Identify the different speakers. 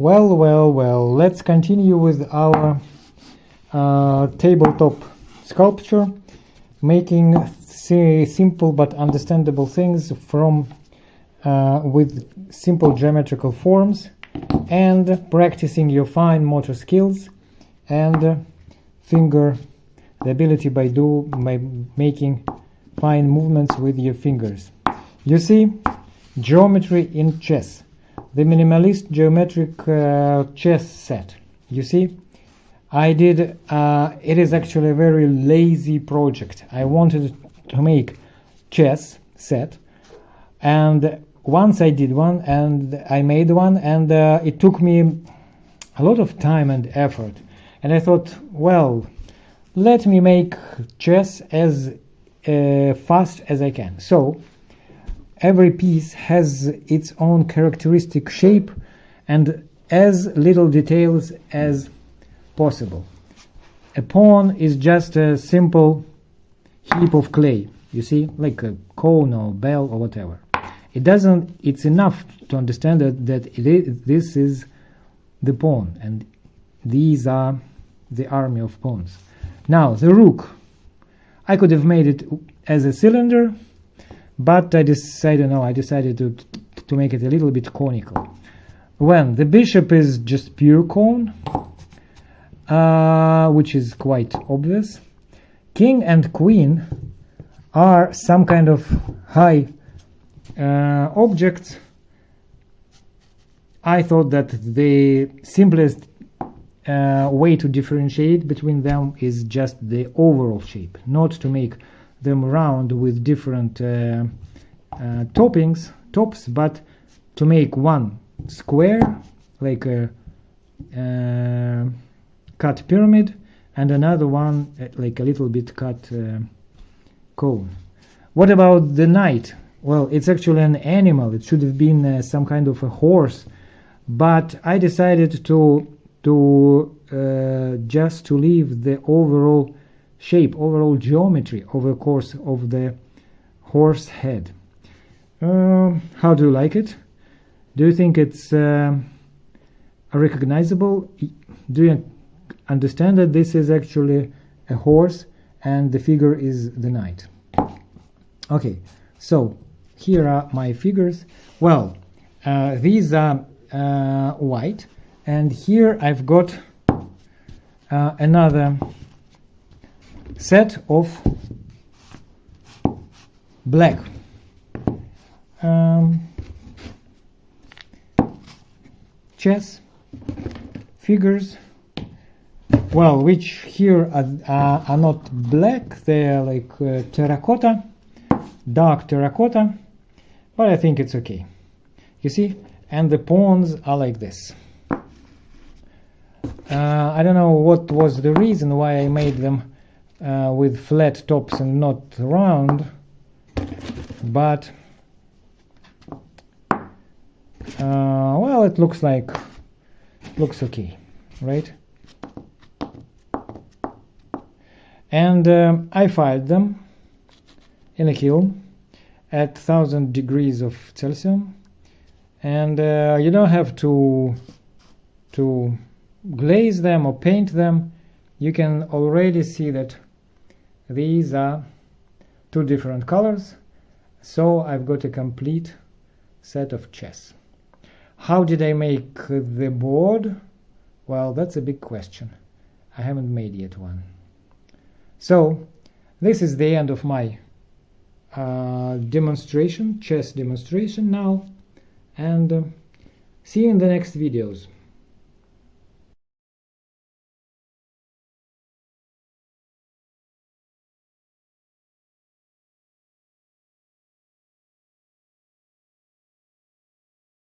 Speaker 1: Well, let's continue with our tabletop sculpture, making simple but understandable things from with simple geometrical forms, and practicing your fine motor skills and the ability by making fine movements with your fingers. You see, geometry in chess, the minimalist geometric chess set. You see, I did it is actually a very lazy project. I wanted to make chess set, and once I did one and I made one, and it took me a lot of time and effort, and I thought, well, let me make chess as fast as I can. So every piece has its own characteristic shape and as little details as possible. A pawn is just a simple heap of clay, you see, like a cone or bell or whatever. It's enough to understand that this is the pawn and these are the army of pawns. Now the rook, I could have made it as a cylinder, but I decided to make it a little bit conical. When the bishop is just pure cone, which is quite obvious. King and queen are some kind of high objects. I thought that the simplest way to differentiate between them is just the overall shape, not to make them round with different tops, but to make one square like a cut pyramid and another one like a little bit cut cone. What about the knight? Well, it's actually an animal. It should have been some kind of a horse, but I decided to just to leave the overall shape, overall geometry over the course of the horse head. How do you like it? Do you think it's recognizable? Do you understand that this is actually a horse and the figure is the knight? Okay, so here are my figures. Well, these are white, and here I've got another set of black. Chess figures, well, which here are not black, they're like terracotta, dark terracotta, but I think it's okay. You see, and the pawns are like this. I don't know what was the reason why I made them with flat tops and not round, but well, it looks okay, right? And I fired them in a kiln at 1000 degrees of Celsius, and you don't have to glaze them or paint them. You can already see that these are two different colors, so I've got a complete set of chess. How did I make the board? Well, that's a big question. I haven't made yet one. So this is the end of my chess demonstration now, and see you in the next videos.